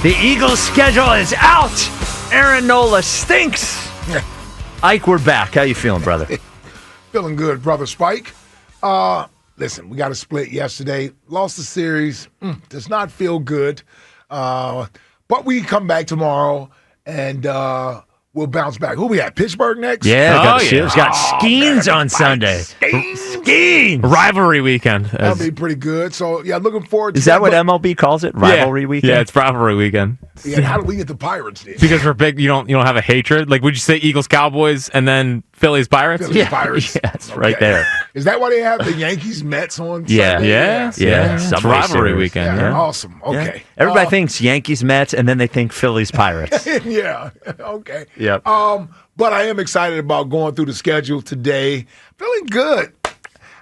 The Eagles' schedule is out. Aaron Nola stinks. Ike, we're back. How you feeling, brother? Feeling good, brother Spike. Listen, we got a split yesterday. Lost the series. Does not feel good. But we come back tomorrow and we'll bounce back. Who we at? Pittsburgh next? Yeah, Shiv's got Skeens on Sunday. Skeens! Rivalry weekend. That'll be pretty good. So, yeah, looking forward to Is that what MLB calls it? Rivalry weekend? Yeah, it's rivalry weekend. Yeah, how do we get the Pirates then? Because we're big, you don't have a hatred. Like, would you say Eagles, Cowboys, and then Phillies, Pirates? Phillies, Pirates. Yeah, it's right there. Is that why they have the Yankees, Mets on Yeah. Sunday? Yeah. It's Subway rivalry series. weekend. Yeah, Yeah. awesome. Okay. Yeah. Everybody thinks Yankees, Mets, and then they think Phillies, Pirates. Yeah. Okay. Yep. But I am excited about going through the schedule today. Feeling good.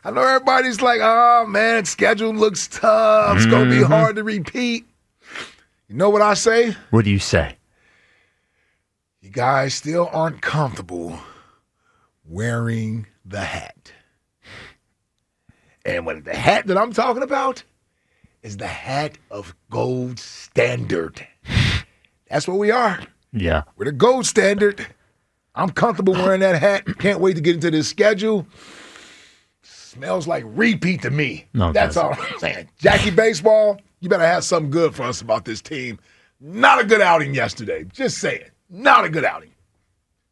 I know everybody's like, oh, man, schedule looks tough. It's going to be hard to repeat. You know what I say? What do you say? You guys still aren't comfortable wearing the hat. And what the hat that I'm talking about is the hat of gold standard. That's what we are. Yeah. We're the gold standard. I'm comfortable wearing that hat. Can't wait to get into this schedule. Smells like repeat to me. No, that's all I'm saying. Jackie Baseball, you better have something good for us about this team. Not a good outing yesterday. Just saying. Not a good outing.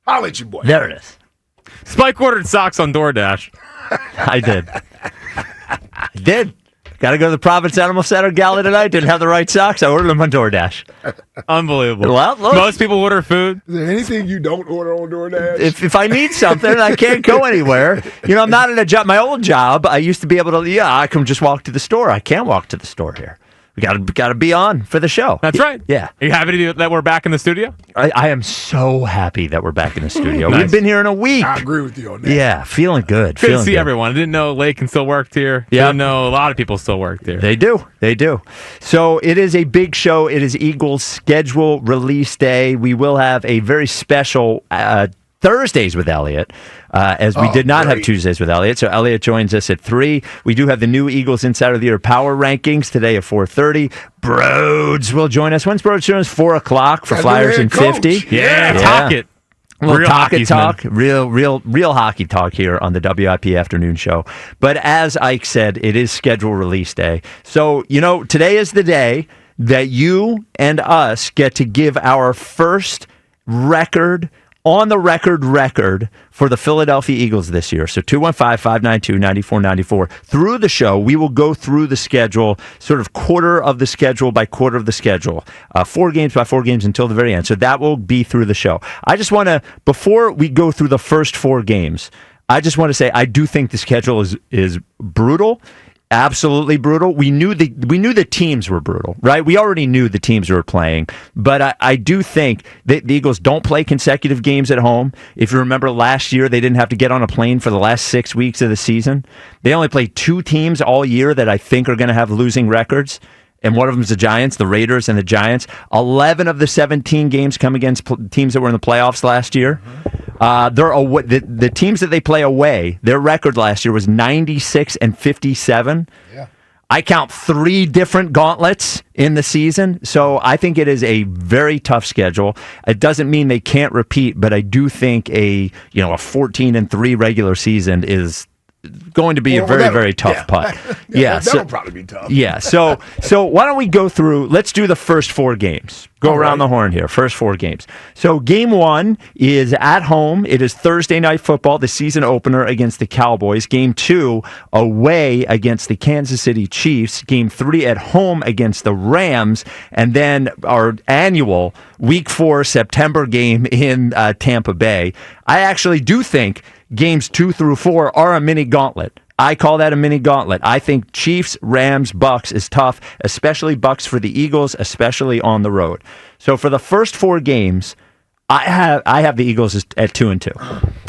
I'll let you, boy. There it is. Spike ordered socks on DoorDash. I did. Got to go to the Providence Animal Center Gala tonight. Didn't have the right socks. I ordered them on DoorDash. Unbelievable. Well, look. Most people order food. Is there anything you don't order on DoorDash? If I need something, I can't go anywhere. I'm not in a job. My old job, I used to be able to, I can just walk to the store. I can't walk to the store here. We got to be on for the show. That's right. Yeah. Are you happy that we're back in the studio? I am so happy that we're back in the studio. Nice. We've been here in a week. I agree with you on that. Yeah, feeling good. Good to see everyone. I didn't know Lakin still worked here. Yeah. Didn't know a lot of people still worked here. They do. So it is a big show. It is Eagles schedule release day. We will have a very special Thursdays with Elliot, as we did not have Tuesdays with Elliot. So Elliot joins us at 3. We do have the new Eagles Insider of the Year Power Rankings today at 4:30. Broads will join us. When's Broads join us? 4 o'clock for As Flyers the in head coach. 50. Yeah, talk it. Real hockey talk. Real hockey talk here on the WIP afternoon show. But as Ike said, it is schedule release day. So, today is the day that you and us get to give our first on the record for the Philadelphia Eagles this year. So 215-592-9494. Through the show, we will go through the schedule, sort of quarter of the schedule by quarter of the schedule, 4 games by 4 games until the very end. So that will be through the show. I just want to, before we go through the first 4 games, I just want to say I do think the schedule is brutal. Absolutely brutal. We knew the teams were brutal, right? We already knew the teams were playing, but I do think that the Eagles don't play consecutive games at home. If you remember last year, they didn't have to get on a plane for the last 6 weeks of the season. They only played 2 teams all year that I think are going to have losing records. And one of them is the Giants, the Raiders and the Giants. 11 of the 17 games come against teams that were in the playoffs last year. The teams that they play away, their record last year was 96-57. Yeah. I count 3 different gauntlets in the season, so I think it is a very tough schedule. It doesn't mean they can't repeat, but I do think a 14-3 regular season is going to be a very, very tough putt. That'll probably be tough. Yeah, so why don't we go through, let's do the first 4 games. Go around the horn here, first 4 games. So game 1 is at home. It is Thursday Night Football, the season opener against the Cowboys. Game 2, away against the Kansas City Chiefs. Game 3 at home against the Rams. And then our annual Week 4 September game in Tampa Bay. I actually do think games 2 through 4 are a mini gauntlet. I call that a mini gauntlet. I think Chiefs, Rams, Bucks is tough, especially Bucks for the Eagles, especially on the road. So for the first 4 games, I have the Eagles at 2-2.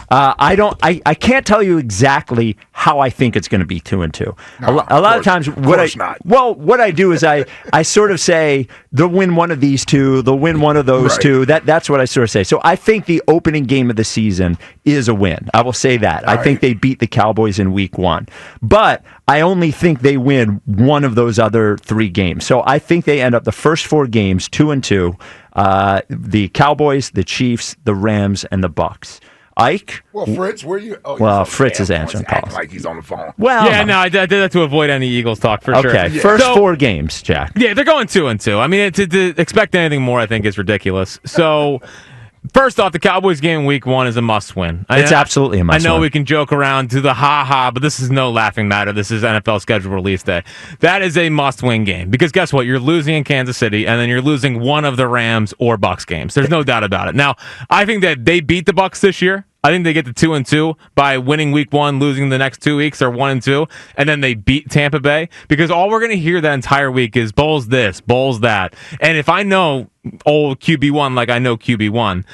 I can't tell you exactly how I think it's going to be 2-2. A lot of times, what I do is I sort of say they'll win one of these two, they'll win one of those two. That's what I sort of say. So I think the opening game of the season is a win. I will say that. I think they beat the Cowboys in Week 1, but I only think they win one of those other 3 games. So I think they end up the first 4 games 2-2. The Cowboys, the Chiefs, the Rams, and the Bucs. Ike? Well, Fritz, where you? Oh, well, Fritz is answering calls. Like he's on the phone. Well, yeah, no, I did that to avoid any Eagles talk for sure. Okay, first 4 games, Jack. Yeah, they're going 2-2. I mean, to expect anything more, I think, is ridiculous. So. First off, the Cowboys game Week 1 is a must-win. It's absolutely a must-win. I know we can joke around to the ha-ha, but this is no laughing matter. This is NFL schedule release day. That is a must-win game because guess what? You're losing in Kansas City, and then you're losing one of the Rams or Bucs games. There's no doubt about it. Now, I think that they beat the Bucs this year. I think they get to 2-2 by winning Week 1, losing the next 2 weeks, or 1-2, and then they beat Tampa Bay because all we're going to hear that entire week is Bowles this, Bowles that. And if I know old QB1 like I know QB1,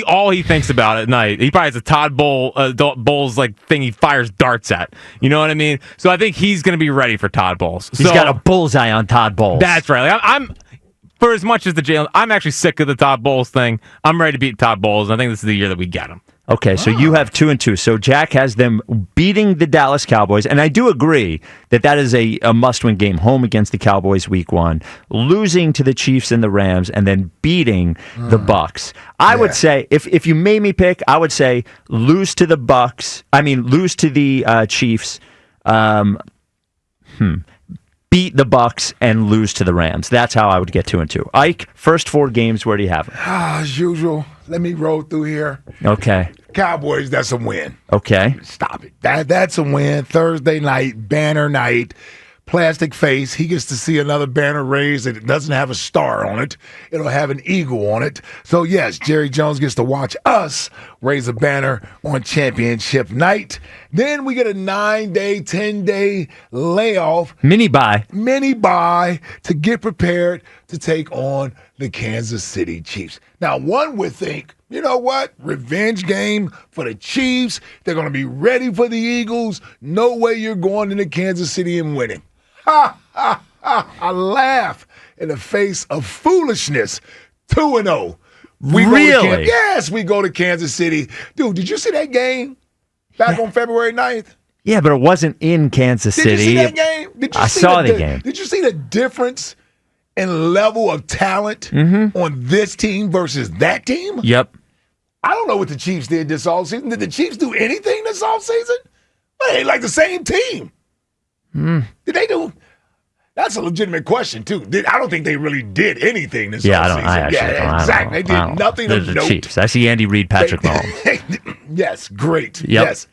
all he thinks about at night, he probably has a Todd Bowles like thing he fires darts at. You know what I mean? So I think he's going to be ready for Todd Bowles. He's got a bullseye on Todd Bowles. That's right. I'm for as much as the Jalen, I'm actually sick of the Todd Bowles thing. I'm ready to beat Todd Bowles. I think this is the year that we get him. Okay, so you have 2-2. So Jack has them beating the Dallas Cowboys, and I do agree that is a must-win game, home against the Cowboys Week 1, losing to the Chiefs and the Rams, and then beating the Bucs. I would say, if you made me pick, I would say lose to the Chiefs, beat the Bucs, and lose to the Rams. That's how I would get 2-2. Ike, first 4 games, where do you have them? As usual, let me roll through here. Okay. Cowboys, that's a win. Okay. Stop it. That's a win. Thursday night, banner night. Plastic face. He gets to see another banner raised that doesn't have a star on it. It'll have an eagle on it. So, yes, Jerry Jones gets to watch us raise a banner on championship night. Then we get a 9-day, 10-day layoff. Mini bye to get prepared to take on the Kansas City Chiefs. Now, one would think, you know what? Revenge game for the Chiefs. They're going to be ready for the Eagles. No way you're going into Kansas City and winning. Ha, ha, ha. I laugh in the face of foolishness. 2-0. Really? Yes, we go to Kansas City. Dude, did you see that game back on February 9th? Yeah, but it wasn't in Kansas City. Did you see that game? I saw the game. Did you see the difference in level of talent on this team versus that team? Yep. I don't know what the Chiefs did this offseason. Did the Chiefs do anything this offseason? Well, they ain't like the same team. Did they do? That's a legitimate question, too. I don't think they really did anything this offseason. Exactly. They did nothing of note. Chiefs. I see Andy Reid, Patrick Mahomes. Yes, great. Yep. Yes.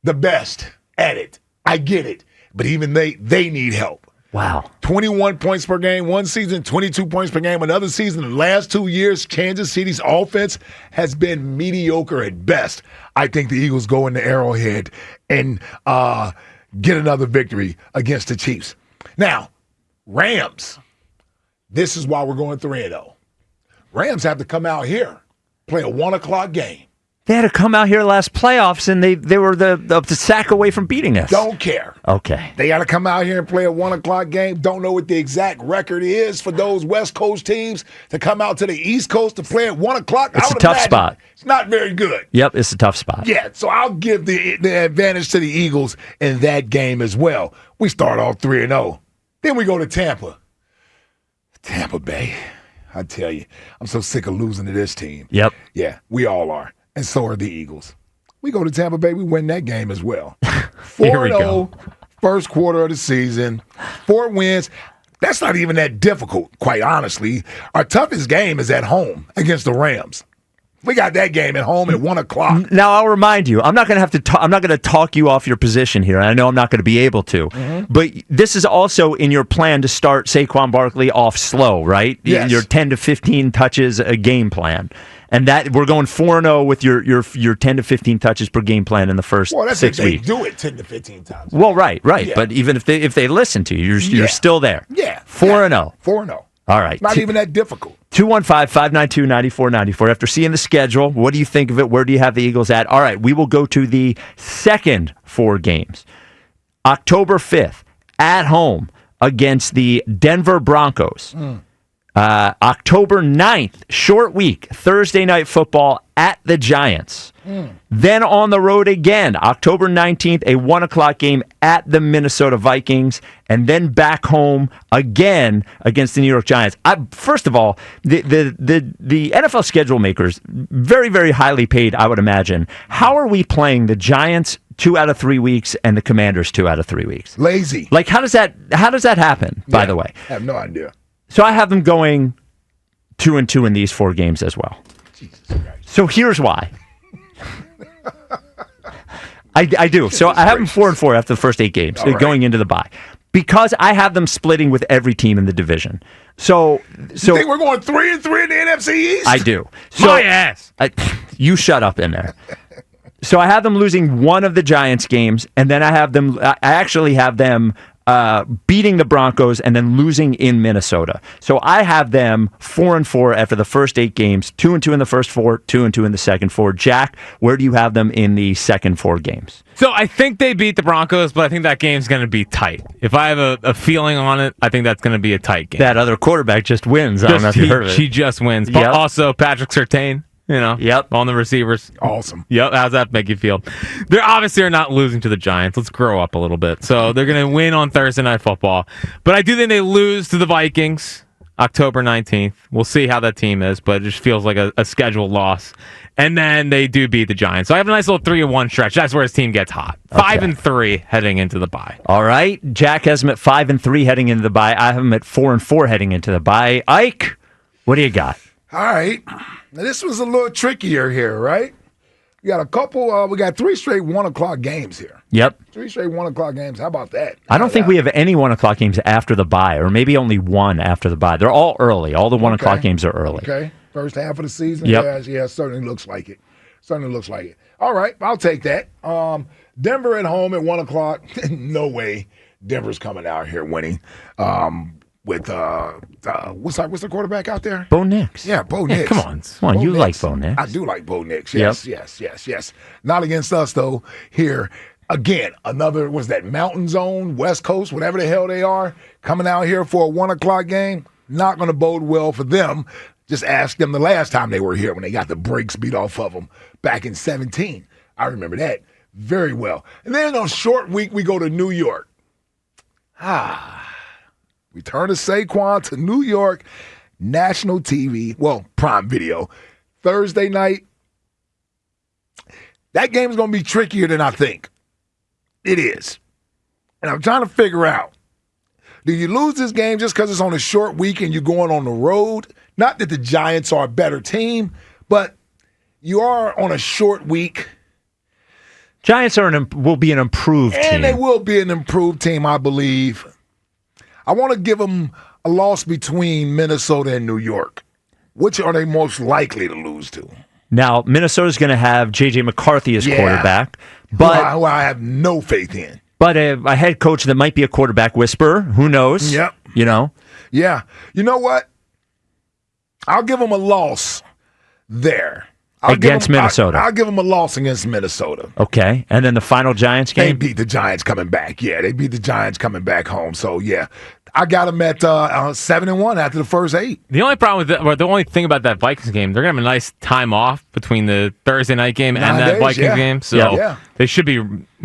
The best at it. I get it. But even they need help. Wow. 21 points per game one season, 22 points per game another season. The last 2 years, Kansas City's offense has been mediocre at best. I think the Eagles go into Arrowhead and get another victory against the Chiefs. Now, Rams. This is why we're going 3-0. Rams have to come out here, play a 1 o'clock game. They had to come out here last playoffs, and they were the sack away from beating us. Don't care. Okay. They got to come out here and play a 1 o'clock game. Don't know what the exact record is for those West Coast teams to come out to the East Coast to play at 1 o'clock. It's a tough spot. It's not very good. Yep, it's a tough spot. Yeah, so I'll give the advantage to the Eagles in that game as well. We start off 3-0. Then we go to Tampa. Tampa Bay. I tell you, I'm so sick of losing to this team. Yep. Yeah, we all are. And so are the Eagles. We go to Tampa Bay, we win that game as well. 4-0, first quarter of the season, 4 wins. That's not even that difficult, quite honestly. Our toughest game is at home against the Rams. We got that game at home at 1 o'clock. Now, I'll remind you, I'm not going to talk you off your position here. I know I'm not going to be able to. But this is also in your plan to start Saquon Barkley off slow, right? Yes. Your 10 to 15 touches a game plan. And that we're going 4-0 with your 10 to 15 touches per game plan in the first 6 weeks. Well, that's if they do it 10 to 15 times. Well, right. Yeah. But even if they listen to you, you're still there. Yeah. 4-0. 4-0. All right. Not even that difficult. 215-592-9494. After seeing the schedule, what do you think of it? Where do you have the Eagles at? All right, we will go to the second 4 games. October 5th, at home against the Denver Broncos. October 9th, short week, Thursday night football at the Giants. Then on the road again, October 19th, a 1 o'clock game at the Minnesota Vikings, and then back home again against the New York Giants. First of all, the NFL schedule makers, very, very highly paid, I would imagine. How are we playing the Giants 2 out of 3 weeks and the Commanders 2 out of 3 weeks? Lazy. Like, how does that happen, by the way? I have no idea. So I have them going 2-2 in these 4 games as well. Jesus Christ. So here's why. I do. So I have them 4-4 after the first 8 games, going into the bye, because I have them splitting with every team in the division. So you think we're going 3-3 in the NFC East? I do. So, my ass. You shut up in there. So I have them losing one of the Giants games, and then I actually have them beating the Broncos and then losing in Minnesota. So I have them 4-4 after the first 8 games, 2-2 in the first 4, 2-2 in the second 4. Jack, where do you have them in the second 4 games? So I think they beat the Broncos, but I think that game's going to be tight. If I have a feeling on it, I think that's going to be a tight game. That other quarterback just wins. I don't know if you heard of it. He just wins. But also Patrick Surtain. On the receivers. Awesome. Yep. How's that make you feel? They obviously are not losing to the Giants. Let's grow up a little bit. So they're going to win on Thursday Night Football. But I do think they lose to the Vikings October 19th. We'll see how that team is, but it just feels like a scheduled loss. And then they do beat the Giants. So I have a nice little 3-1 stretch. That's where his team gets hot. 5-3 heading into the bye. All right. Jack has them at 5-3 heading into the bye. I have them at 4-4 heading into the bye. Ike, what do you got? All right. Now, this was a little trickier here, right? We got a couple, we got 3 straight 1 o'clock games here. Yep. 3 straight 1 o'clock games. How about that? I don't think we have any 1 o'clock games after the bye, or maybe only one after the bye. They're all early. All the 1 o'clock games are early. Okay. First half of the season? Yep. Yeah, certainly looks like it. Certainly looks like it. All right, I'll take that. Denver at home at 1 o'clock. No way Denver's coming out here winning. With what's the quarterback out there? Bo Nix. Yeah, Bo Nix. Come on. You like Bo Nix. I do like Bo Nix. Yes. Not against us though. Here again, another Mountain Zone, West Coast, whatever the hell they are, coming out here for a 1 o'clock game. Not going to bode well for them. Just ask them the last time they were here when they got the brakes beat off of them back in 2017. I remember that very well. And then on short week we go to New York. Return of Saquon to New York, national TV, Prime Video, Thursday night. That game's going to be trickier than I think. It is. And I'm trying to figure out, do you lose this game just because it's on a short week and you're going on the road? Not that the Giants are a better team, but you are on a short week. Giants will be an improved team. And they will be an improved team, I believe. I want to give them a loss between Minnesota and New York. Which are they most likely to lose to? Now, Minnesota's going to have J.J. McCarthy as quarterback, but who I have no faith in. But a head coach that might be a quarterback whisperer. Who knows? Yep. Yeah. You know what? I'll give them a loss there. Against Minnesota. I'll give them a loss against Minnesota. Okay. And then the final Giants game? They beat the Giants coming back. Yeah, they beat the Giants coming back home. So, yeah. I got them at 7-1 after the first 8. The only problem with the only thing about that Vikings game, they're going to have a nice time off between the Thursday night game and that Vikings game. So they should be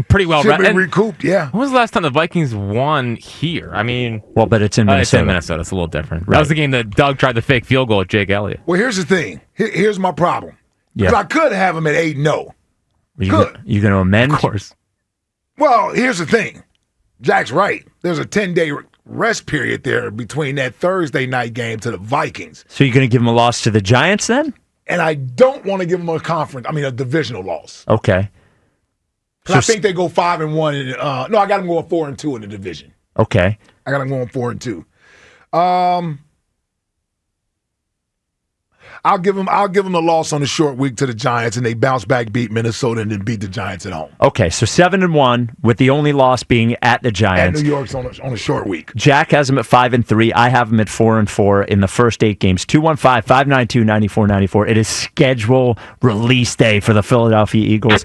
pretty well recouped, yeah. When was the last time the Vikings won here? I mean... but it's in Minnesota. It's in Minnesota. It's a little different. Right. That was the game that Doug tried the fake field goal at Jake Elliott. Well, here's the thing. Here's my problem. Because I could have them at 8-0. You going to amend? Of course. Well, here's the thing. Jack's right. There's a 10-day rest period there between that Thursday night game to the Vikings. So you're going to give them a loss to the Giants then? And I don't want to give them a divisional loss. Okay. So I think they go 5-1. No, I got them going 4-2 in the division. Okay. I got them going 4-2. I'll give them the loss on the short week to the Giants, and they bounce back, beat Minnesota, and then beat the Giants at home. Okay, so 7-1 with the only loss being at the Giants. At New York's on a short week. Jack has them at 5-3. I have them at 4-4 in the first 8 games. 215-592-9494. It is schedule release day for the Philadelphia Eagles.